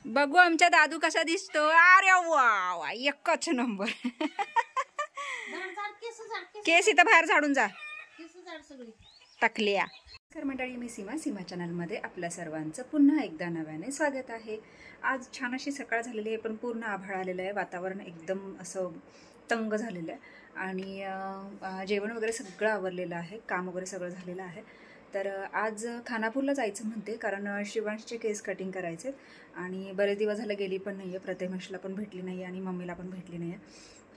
बघू आमचा दादू कसा दिसतो. अरे वा वा एकच नंबर. केस इथं बाहेर झाडून जा टाकल्या. नमस्कार मंडळी, मी सीमा चॅनलमध्ये आपल्या सर्वांचं पुन्हा एकदा नव्याने स्वागत आहे. आज छान अशी सकाळ झालेली आहे, पण पूर्ण आभाळ आलेलं आहे. वातावरण एकदम असं तंग झालेलं आहे आणि जेवण वगैरे सगळं आवरलेलं आहे, काम वगैरे सगळं झालेलं आहे. तर आज खानापूरला जायचं म्हणते, कारण शिवांशचे केस कटिंग करायचे आणि बरेच दिवस झाले गेली पण नाही आहे. प्रथमेशला पण भेटली नाही आणि मम्मीला पण भेटली नाही आहे,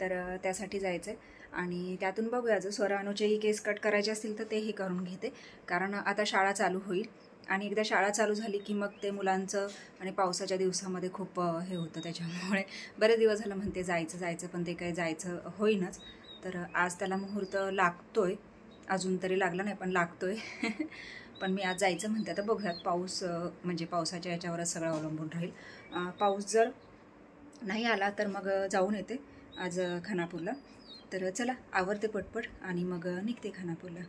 तर त्यासाठी जायचं आहे. आणि त्यातून बघूया, जर स्वरा अनुचेही केस कट करायचे असतील तर तेही करून घेते, कारण आता शाळा चालू होईल आणि एकदा शाळा चालू झाली की मग ते मुलांचं आणि पावसाच्या दिवसामध्ये खूप हे होतं. त्याच्यामुळे बरेच दिवस झालं म्हणते जायचं पण ते काही जायचं होईनच. तर आज त्याला मुहूर्त लागतोय, अजून तरी लागला नाही पण लागतोय. पण मी आज जायचं म्हणते. आता बघूयात, पाऊस म्हणजे पावसाच्या याच्यावरच सगळं अवलंबून राहील. पाऊस जर नाही आला तर मग जाऊन येते आज खानापूरला. तर चला आवरते पटपट आणि मग निघते खानापूरला.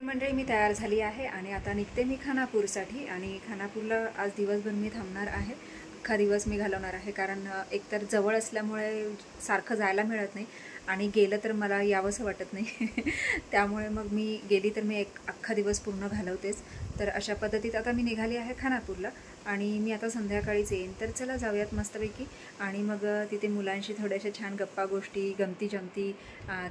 मंडळी मी तयार झाली आहे आणि आता निघते मी खानापूरसाठी. आणि खानापूरला आज दिवसभर मी थांबणार आहे, अख्खा दिवस मी घालवणार आहे, कारण एकतर जवळ असल्यामुळे सारखं जायला मिळत नाही आणि गेलं तर मला यावंसं वाटत नाही. त्यामुळे मग मी गेली तर मी अख्खा दिवस पूर्ण घालवतेच. तर अशा पद्धतीत आता मी निघाली आहे खानापूरला आणि मी आता संध्याकाळीच येईन. तर चला जाऊयात मस्तपैकी आणि मग तिथे मुलांशी थोड्याशा छान गप्पा गोष्टी गमती जमती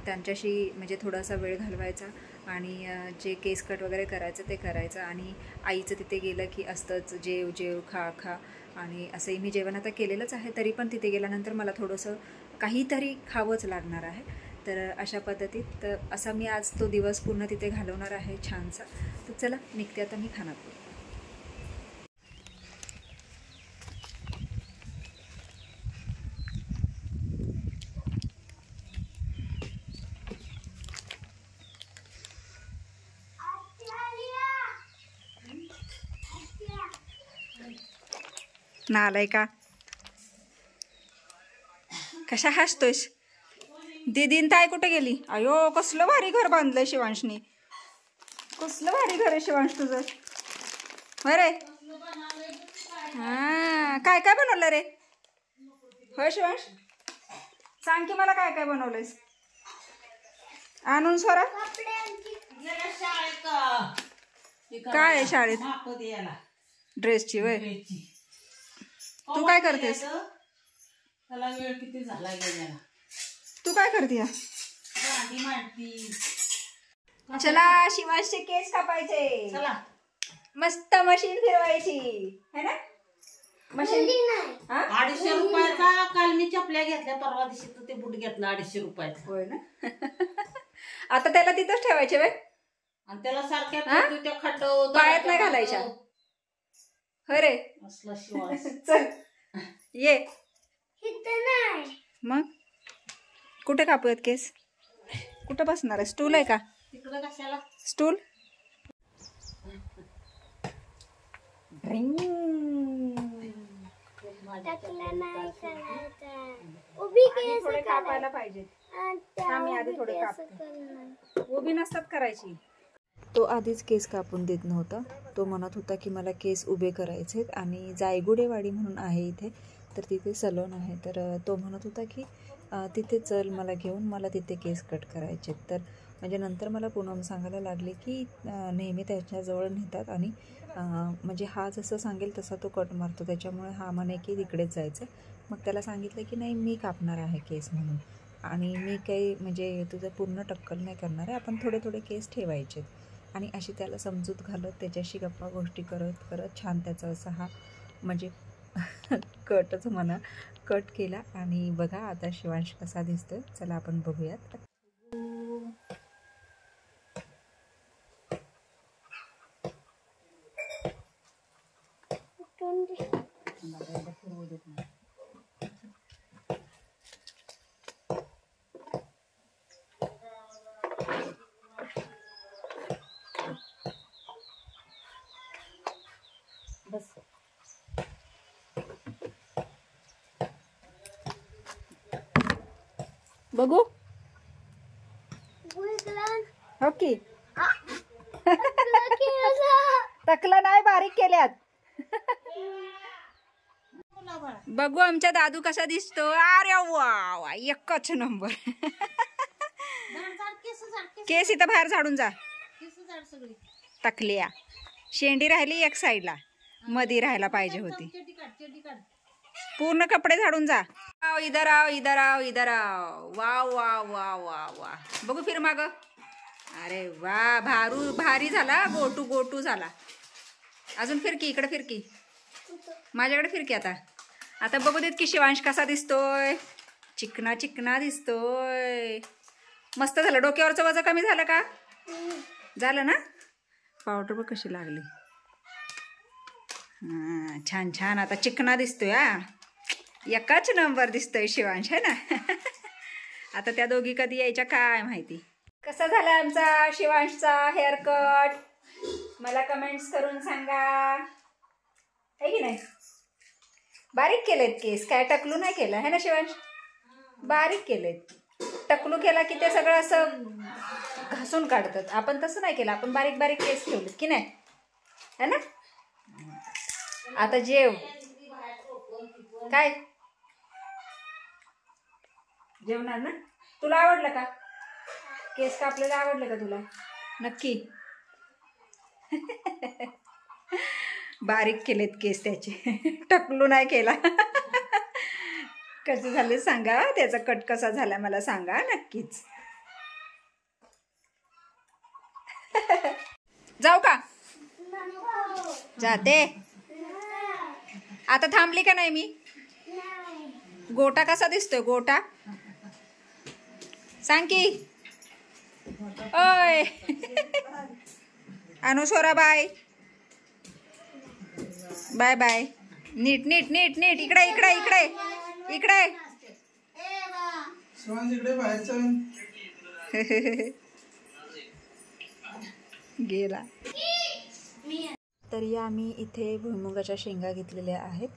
त्यांच्याशी म्हणजे थोडासा वेळ घालवायचा आणि जे केस कट वगैरे करायचं ते करायचं. आणि आईचं तिथे गेलं की असतंच जेव जेव खा खा, आणि असंही मी जेवण आता केलेलंच आहे, तरी पण तिथे गेल्यानंतर मला थोडंसं काहीतरी खावंच लागणार आहे. तर अशा पद्धतीत असा मी आज तो दिवस पूर्ण तिथे घालवणार आहे छानसा. तर चला निघते आता मी खानापूर. नालाय का कशा हसतोयस? दीदीन ताई कुठे गेली? अयो कसलं भारी घर बांधलंय शिवांशनी. कसलं भारी घर आहे शिवांश तुझं. अरे हा, काय काय बनवलं रे? होय शिवांश, सांग की मला काय काय बनवलंयस आणून. स्वरा काय आहे शाळेत? ड्रेसची वय. तू काय करतेस? त्याला वेळ किती झाला गेला. तू काय करते? चला शिवांशचे केस कापायचे. चला मस्त मशीन फिरवायची है ना. मशीन 250 रुपयाचा. काल मी चपल्या घेतल्या, परवा दिवशी तू ते बूट घेतला 250 रुपयाचा. होय ना. आता त्याला तिथंच ठेवायचे वे आणि त्याला सारख्या त्या खटव पायात नाही घालायच्या. होय रे. असला शिवास. चल ये. मग कुठे कापूयात केस? कुठं बसणार आहे? स्टूल आहे का तिकडे? कशाला स्टूल? थोडे कापायला पाहिजे. आम्ही आधी थोडे कापते, उभी नसतात करायची. तो आधीच केस कापून देत नव्हता. तो म्हणत होता की मला केस उभे करायचे आणि जायगुडेवाडी म्हणून आहे इथे, तर तिथे सलून आहे. तर तो म्हणत होता की तिथे चल मला घेऊन, मला तिथे केस कट करायचे. तर म्हणजे नंतर मला पूनम सांगायला लागले की नेहमी त्याच्याजवळ नेतात आणि म्हणजे हा जसं सांगेल तसा तो कट मारतो, त्याच्यामुळे हा म्हणे की तिकडेच जायचं. मग त्याला सांगितलं की नाही मी कापणार आहे केस म्हणून, आणि मी काही म्हणजे तुझं पूर्ण टक्कल नाही करणार आहे, आपण थोडे थोडे केस ठेवायचे. आणि अशी त्याला समजूत घालत त्याच्याशी गप्पा गोष्टी करत करत छान त्याचा असा हा म्हणजे कटच म्हणा कट केला. आणि बघा आता शिवांश कसा दिसतोय, चला आपण बघूयात. बस बघू ओके. टकला नाही, बारीक केल्यात. बघू आमचा दादू कसा दिसतो. अरे वा वा, एकच नंबर. केस इथं बाहेर झाडून जा. टकल्या शेंडी राहिली एक साईडला, मधी राहायला पाहिजे होती. पूर्ण कपडे झाडून जा. इधर आओ इधर आओ इधर आओ. वा वा वा वा वा. बघू फिर माग. अरे वा, भारी झाला. गोटू गोटू झाला. अजून फिरकी, इकडे फिरकी, माझ्याकडे फिरकी. आता बघू देत की शिवांश कसा दिसतोय. चिकना चिकना दिसतोय. मस्त झालं. डोक्यावरचं वजन कमी झालं का? झालं ना. पावडर बघ कशी लागली. हा, छान छान. आता चिकना दिसतोय. हा, एकाच नंबर दिसतोय शिवांश, है ना. आता त्या दोघी कधी यायच्या काय माहिती. कसा झाला आमचा शिवांशचा हेअर कट, मला कमेंट्स करून सांगा. है की नाही. बारीक केलेत केस, काय टकलू नाही केलं, है ना शिवांश. बारीक केलेत. टकलू केला की ते सगळं असं घासून काढतात. आपण तसं नाही केलं, आपण बारीक बारीक केस ठेवलेत की नाही, है ना. आता जेव. काय जेवणार ना. तुला आवडलं का केस कापलेलं? आवडलं का तुला? नक्की. बारीक केलेत केस त्याचे, टकलू नाही केला. कसे झाले सांगा. त्याचा कट कसा झाला मला सांगा नक्कीच. जाऊ का? जाते. आता थांबली का नाही मी? गोटा कसा दिसतोय? गोटा सांग की. ओय अनुस्वरा, बाय बाय बाय. नीट नीट नीट नीट. इकडे इकडे इकडे इकडे. गेला. तरी आम्ही इथे भुईमुगाच्या शेंगा घेतलेल्या आहेत.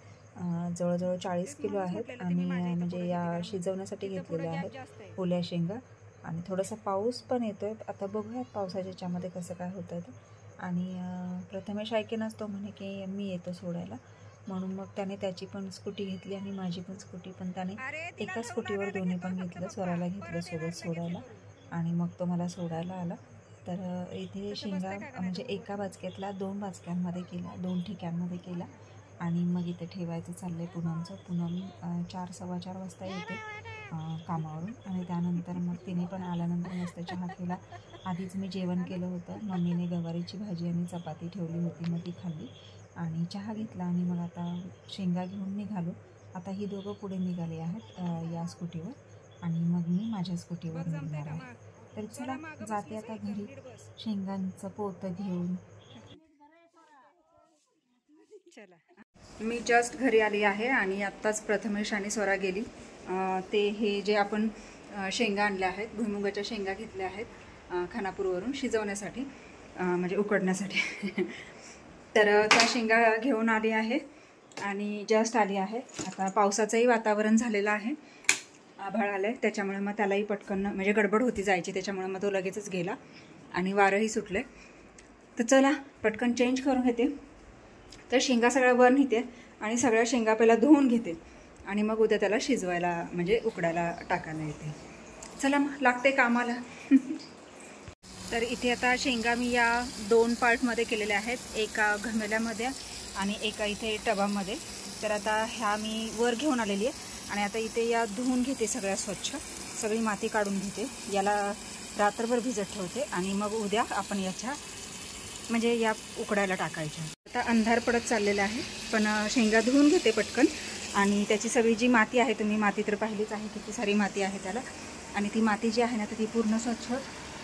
जवळजवळ 40 किलो आहेत. आणि म्हणजे या शिजवण्यासाठी घेतलेल्या आहेत ओल्या शेंगा. आणि थोडासा पाऊस पण येतोय. आता बघूयात पावसाच्या याच्यामध्ये कसं काय होतं आहे. आणि प्रथमेश ऐकेनाच तो म्हणे की मी येतो सोडायला, म्हणून मग त्याने त्याची पण स्कूटी घेतली आणि माझी पण स्कूटी. पण त्याने एका स्कूटीवर दोन्ही पण घेतलं. स्वराला घेतलं सोबत सोडायला आणि मग तो मला सोडायला आला. तर इथे शेंगा म्हणजे एका बाचक्यातला 2 बाचक्यांमध्ये केला, 2 ठिकाणांमध्ये केला. आणि मग इथे ठेवायचं चाललं आहे पूनमचं. पूनम 4 सव्वा 4 वाजता येते कामावरून. आणि त्यानंतर मग तिने पण आल्यानंतर मस्त चहा केला. आधीच मी जेवण केलं होतं. मम्मीने गवारीची भाजी आणि चपाती ठेवली होती, मग ती खाल्ली आणि चहा घेतला. आणि मग आता शेंगा घेऊन निघालो. आता ही दोघं पुढे निघाले आहेत या स्कूटीवर आणि मग मी माझ्या स्कूटीवर निघणार आहे. तर चला जाते आता घरी शेंगांचं पोतं घेऊन. चला, मी जस्ट घरी आली आहे आणि आत्ताच प्रथमेश आणि स्वरा गेली. ते हे जे आपण शेंगा आणल्या आहेत, भुईमुगाच्या शेंगा घेतल्या आहेत खानापूरवरून शिजवण्यासाठी, म्हणजे उकडण्यासाठी. तर त्या शेंगा घेऊन आली आहे आणि जस्ट आली आहे. आता पावसाचंही वातावरण झालेलं आहे, आभाळ आलं आहे, त्याच्यामुळे मग त्यालाही पटकन म्हणजे गडबड होती जायची, त्याच्यामुळे मग तो लगेचच गेला आणि वारंही सुटले. तर चला पटकन चेंज करून घेते. तर शेंगा सगळ्या वर नेते आणि सगळ्या शेंगा पहिला धुवून घेते आणि मग उद्या त्याला शिजवायला म्हणजे उकडायला टाकायला येते. चला मग लागते कामाला. तर इथे आता शेंगा मी या 2 पार्टमध्ये केलेल्या आहेत, एका घमेल्यामध्ये आणि एका इथे टबामध्ये. तर आता ह्या मी वर घेऊन आलेली आहे आणि आता इथे या धुवून घेते सगळ्या स्वच्छ, सगळी माती काढून घेते. याला रात्रभर भिजत ठेवते आणि मग उद्या आपण याच्या म्हणजे या उकडायला टाकायच्या. आता अंधार पडत चाललेला आहे, पण शेंगा धुवून घेते पटकन आणि त्याची सगळी जी माती आहे, तुम्ही माती तर पाहिलीच आहे किती सारी माती आहे त्याला. आणि ती माती जी आहे ना तर ती पूर्ण स्वच्छ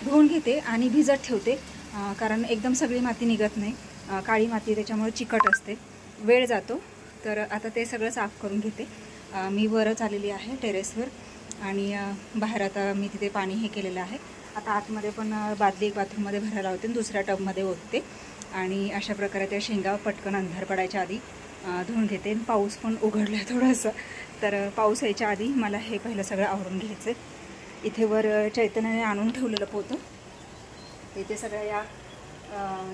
धुवून घेते आणि भिजत ठेवते, कारण एकदम सगळी माती निघत नाही, काळी माती त्याच्यामुळे चिकट असते, वेळ जातो. तर आता ते सगळं साफ करून घेते. मी वरच आलेली आहे टेरेसवर आणि बाहेर आता मी तिथे पाणी हे केलेलं आहे. आता आतमध्ये पण बादली एक बाथरूममध्ये भरायला होते, दुसऱ्या टबमध्ये ओतते आणि अशा प्रकारे त्या शेंगा पटकन अंधार पडायच्या आधी धुवून घेते. पाऊस पण उघडला आहे थोडंसं, तर पाऊस यायच्या आधी मला हे पहिलं सगळं आवरून घ्यायचं. इथे वर चैतन्याने आणून ठेवलेलं पोतं, इथे सगळ्या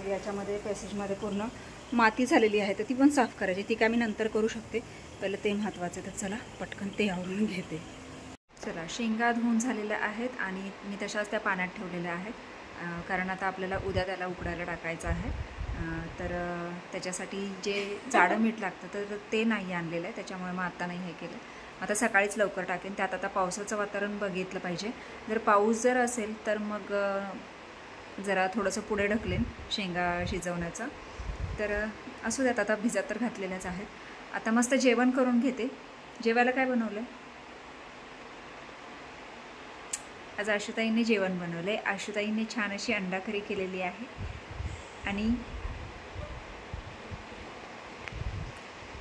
याच्यामध्ये पॅसेजमध्ये पूर्ण माती झालेली आहे तर ती पण साफ करायची, ती काय मी नंतर करू शकते, पहिलं ते महत्त्वाचं आहे. तर चला पटकन ते आवरून घेते. चला शेंगा धुवून झालेल्या आहेत आणि मी तशाच त्या पाण्यात ठेवलेल्या आहेत, कारण आता आपल्याला उद्या त्याला उकडायला टाकायचं आहे. तर त्याच्यासाठी जे जाडं मीठ लागतं तर ते नाही आणलेलं आहे, त्याच्यामुळे मग आता नाही हे केलं. आता सकाळीच लवकर टाकेन. त्यात आता पावसाचं वातावरण बघितलं पाहिजे. जर पाऊस जर असेल तर मग जरा थोडंसं पुढे ढकलेन शेंगा शिजवण्याचं. तर असू द्यात, आता भिजत तर घातलेल्याच आहेत. आता मस्त जेवण करून घेते. जेवायला काय बनवलं आहे? आज आशुताईंनी जेवण बनवलं आहे. आशुताईंनी छान अशी अंडा करी केलेली आहे. आणि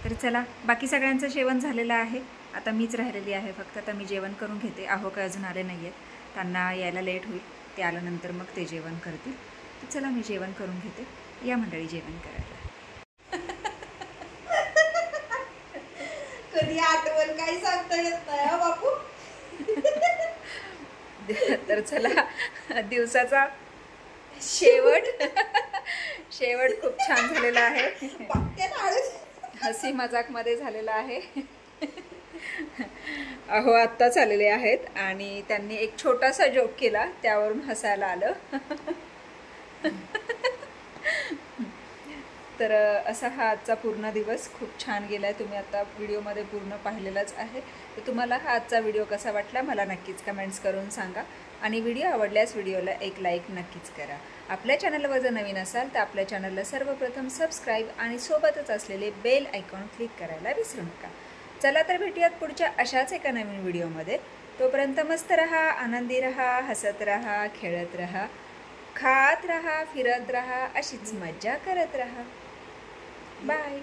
तर चला, बाकी सगळ्यांचं जेवण झालेलं आहे, आता मीच राहिलेली आहे फक्त. आता मी जेवण करून घेते. अहो काय अजून आले नाही आहेत, त्यांना यायला लेट होईल. ते आल्यानंतर मग ते जेवण करतील. तर चला मी जेवण करून घेते. या मंडळी जेवण करायला. कधी आठवण काही सांगता येत नाही बापू. तर चला, दिवसाचा शेवट खूप छान झालेला आहे. हसी मजाकमध्ये झालेला आहे. अहो आत्ताच आलेले आहेत आणि त्यांनी एक छोटासा जोक केला, त्यावरून हसायला आलं. तर असा हा आजचा पूर्ण दिवस खूप छान गेला आहे. तुम्ही आता व्हिडिओमध्ये पूर्ण पाहिलेलाच आहे. तर तुम्हाला हा आजचा व्हिडिओ कसा वाटला मला नक्कीच कमेंट्स करून सांगा. आणि व्हिडिओ आवडल्यास व्हिडिओला एक लाईक नक्कीच करा. आपल्या चॅनलवर जर नवीन असाल तर आपल्या चॅनलला सर्वप्रथम सबस्क्राईब आणि सोबतच असलेले बेल आयकॉन क्लिक करायला विसरू नका. चला तर भेटूयात पुढच्या अशाच एका नवीन व्हिडिओमध्ये. तोपर्यंत मस्त रहा, आनंदी रहा, हसत रहा, खेळत रहा, खात रहा, फिरत रहा, अशीच मज्जा करत रहा. बाय.